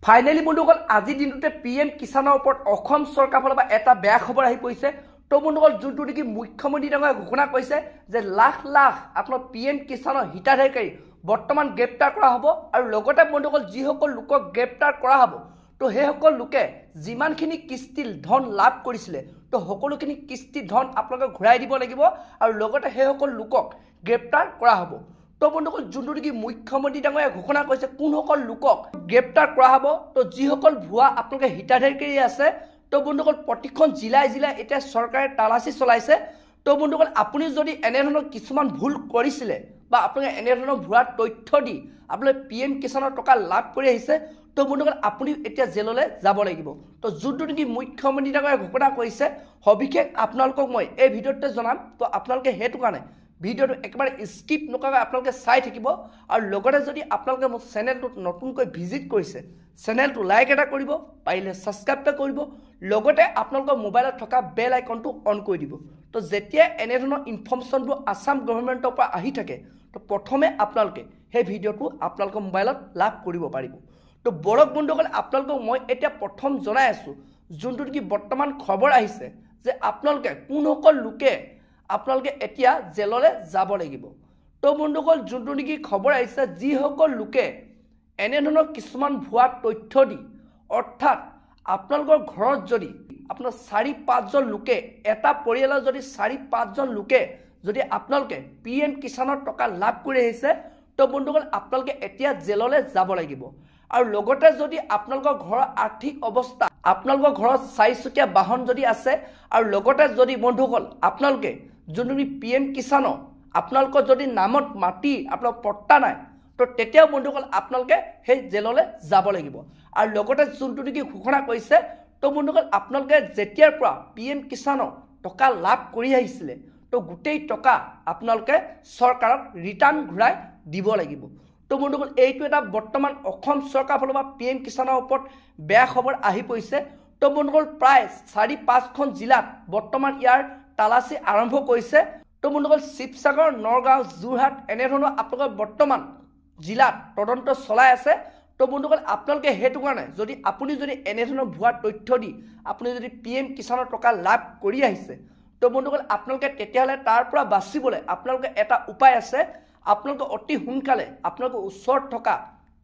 Finally বন্ধুসকল আজি দিনটোতে পিএম কিষাণৰ ওপৰত অসম চৰকাৰৰ ফালৰ পৰা এটা বেয়া খবৰ আহি পৰিছে। তো বন্ধুসকল যোনটো নেকি মুখ্যমন্ত্ৰী ডাঙৰীয়াই ঘোষণা কৰিছে যে লাখ লাখ আপোনাৰ পিএম কিষাণৰ হিতাধিকাৰী বৰ্তমান গ্ৰেপ্তাৰ কৰা হ'ব আৰু লগতে বন্ধুসকল যিসকল লোকক গ্ৰেপ্তাৰ কৰা হ'ব তো সেইসকল লোকে যিমানখিনি কিস্তি ধন লাভ কৰিছিলে তো সকলোখিনি কিস্তি ধন আপোনালোকে ঘূৰাই দিব লাগিব আৰু লগতে সেইসকল লোকক গ্ৰেপ্তাৰ কৰা হ'ব। তো বন্ধুসকল যোনটো নেকি মুখ্যমন্ত্ৰী ডাঙৰীয়াই ঘোষণা কৰিছে কোনসকল লোকক গ্ৰেপ্তাৰ কৰা হ'ব তো যিসকল ভুৱা আপোনালোকে হিতাধিকাৰী আছে তো বন্ধুসকল প্ৰতিখন জিলাই জিলাই এতিয়া চৰকাৰে তালাচী চলাইছে। তো বন্ধুসকল আপুনি যদি এনেধৰণৰ কিছুমান ভুল কৰিছিলে বা আপোনালোকে এনেধৰণৰ ভুৱা তথ্য দি আপোনালোকে পিএম কিষাণৰ টকা লাভ কৰি আহিছে তো বন্ধুসকল আপুনি এতিয়া জেললৈ যাব লাগিব। তো যোনটো নেকি মুখ্যমন্ত্ৰী ডাঙৰীয়াই ঘোষণা কৰিছে সবিশেষ আপোনালোকক মই এই ভিডিঅ'তে জনাম। তো আপোনালোকে সেইটো কাৰণে ভিডিঅ'টো একেবাৰে স্কিপ নকৰাকৈ আপোনালোকে চাই থাকিব আৰু লগতে যদি আপোনালোকে মোৰ চেনেলটোত নতুনকৈ ভিজিট কৰিছে চেনেলটো লাইক এটা কৰিব, পাৰিলে ছাবস্ক্ৰাইব এটা কৰিব, লগতে আপোনালোকৰ মোবাইলত থকা বেল আইকনটো অন কৰি দিব। তো যেতিয়া এনেধৰণৰ ইনফৰ্মেশ্যনবোৰ আসাম গভৰ্ণমেণ্টৰ পৰা আহি থাকে তো প্ৰথমে আপোনালোকে সেই ভিডিঅ'টো আপোনালোকৰ মোবাইলত লাভ কৰিব পাৰিব। তো বৰক বন্ধুসকল আপোনালোকক মই এতিয়া প্ৰথম জনাই আছোঁ যোনটো নেকি বৰ্তমান খবৰ আহিছে যে আপোনালোকে কোনসকল লোকে আপোনালোকে এতিয়া জেললৈ যাব লাগিব। তো বন্ধুসকল যোনটো নেকি খবৰ আহিছে যিসকল লোকে এনেধৰণৰ কিছুমান ভুৱা তথ্য দি অৰ্থাৎ আপোনালোকৰ ঘৰত যদি আপোনাৰ 4-5জন লোকে এটা পৰিয়ালৰ যদি 4-5জন লোকে যদি আপোনালোকে পিএম কিষাণৰ টকা লাভ কৰি আহিছে তো বন্ধুসকল আপোনালোকে এতিয়া জেললৈ যাব লাগিব। আৰু লগতে যদি আপোনালোকৰ ঘৰৰ আৰ্থিক অৱস্থা আপোনালোকৰ ঘৰত 4চকীয়া বাহন যদি আছে আৰু লগতে যদি বন্ধুসকল আপোনালোকে যোনটো পিএম কিষাণৰ আপোনালোকৰ যদি নামত মাটি আপোনাৰ পট্টা নাই তো তেতিয়াও বন্ধুসকল আপোনালোকে সেই জেললৈ যাব লাগিব। আৰু লগতে যোনটো নেকি ঘোষণা কৰিছে তো বন্ধুসকল আপোনালোকে যেতিয়াৰ পৰা পিএম কিষাণৰ টকা লাভ কৰি আহিছিলে তো গোটেই টকা আপোনালোকে চৰকাৰক ৰিটাৰ্ণ ঘূৰাই দিব লাগিব। তো বন্ধুসকল এইটো এটা বৰ্তমান অসম চৰকাৰৰ ফালৰ পৰা পিএম কিষাণৰ ওপৰত বেয়া খবৰ আহি পৰিছে। তো বন্ধুসকল প্ৰায় 4-5খন জিলাত বৰ্তমান ইয়াৰ তালাচী আৰম্ভ কৰিছে। তো বন্ধুসকল শিৱসাগৰ, নগাঁও, যোৰহাট এনেধৰণৰ আপোনালোকৰ বৰ্তমান জিলাত তদন্ত চলাই আছে। তো বন্ধুসকল আপোনালোকে সেইটো কাৰণে যদি আপুনি যদি এনেধৰণৰ ভুৱা তথ্য দি আপুনি যদি পিএম কিষাণৰ টকা লাভ কৰি আহিছে তো বন্ধুসকল আপোনালোকে তেতিয়াহ'লে তাৰ পৰা বাচিবলৈ আপোনালোকে এটা উপায় আছে। আপোনালোকে অতি সোনকালে আপোনালোকৰ ওচৰত থকা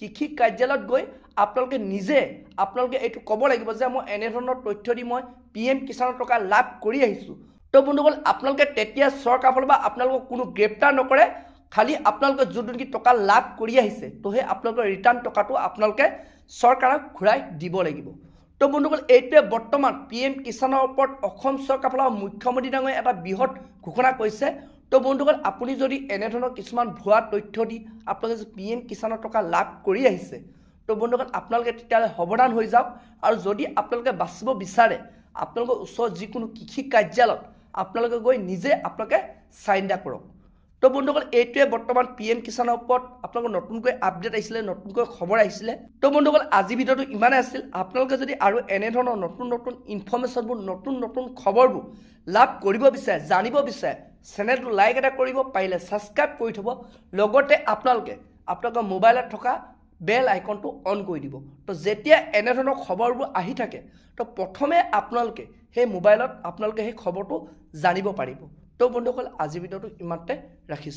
কৃষি কাৰ্যালয়ত গৈ আপোনালোকে নিজে আপোনালোকে এইটো ক'ব লাগিব যে মই এনেধৰণৰ তথ্য দি মই পিএম কিষাণৰ টকা লাভ কৰি আহিছোঁ। তো বন্ধুসকল আপোনালোকে তেতিয়া চৰকাৰৰ ফালৰ পৰা আপোনালোকক কোনো গ্ৰেপ্তাৰ নকৰে, খালি আপোনালোকে যোনটো নেকি টকা লাভ কৰি আহিছে তো সেই আপোনালোকৰ ৰিটাৰ্ণ টকাটো আপোনালোকে চৰকাৰক ঘূৰাই দিব লাগিব। তো বন্ধুসকল এইটোৱে বৰ্তমান পিএম কিষাণৰ ওপৰত অসম চৰকাৰৰ ফালৰ মুখ্যমন্ত্ৰী ডাঙৰীয়াই এটা বৃহৎ ঘোষণা কৰিছে। তো বন্ধুসকল আপুনি যদি এনেধৰণৰ কিছুমান ভুৱা তথ্য দি আপোনালোকে পিএম কিষাণৰ টকা লাভ কৰি আহিছে তো বন্ধুসকল আপোনালোকে তেতিয়াহ'লে সাৱধান হৈ যাওক। আৰু যদি আপোনালোকে বাচিব বিচাৰে আপোনালোকৰ ওচৰত যিকোনো কৃষি কাৰ্যালয়ত আপোনালোকে গৈ নিজে আপোনালোকে চাইন কৰক। তো বন্ধুসকল এইটোৱে বৰ্তমান পিএম কিষাণৰ ওপৰত আপোনালোকৰ নতুনকৈ আপডেট আহিছিলে, নতুনকৈ খবৰ আহিছিলে। তো বন্ধুসকল আজি ভিডিঅ'টো ইমানেই আছিল। আপোনালোকে যদি আৰু এনেধৰণৰ নতুন নতুন ইনফৰ্মেশ্যনবোৰ নতুন নতুন খবৰবোৰ লাভ কৰিব বিচাৰে, জানিব বিচাৰে চেনেলটো লাইক এটা কৰিব, পাৰিলে ছাবস্ক্ৰাইব কৰি থ'ব, লগতে আপোনালোকে আপোনালোকৰ মোবাইলত থকা বেল আইকনটো অন কৰি দিব। তো যেতিয়া এনেধৰণৰ খবৰবোৰ আহি থাকে তো প্ৰথমে আপোনালোকে সেই মোবাইলত আপোনালোকে সেই খবৰটো জানিব পাৰিব। তো বন্ধুসকল আজি ভিডিঅ'টো ইমানতে ৰাখিছোঁ।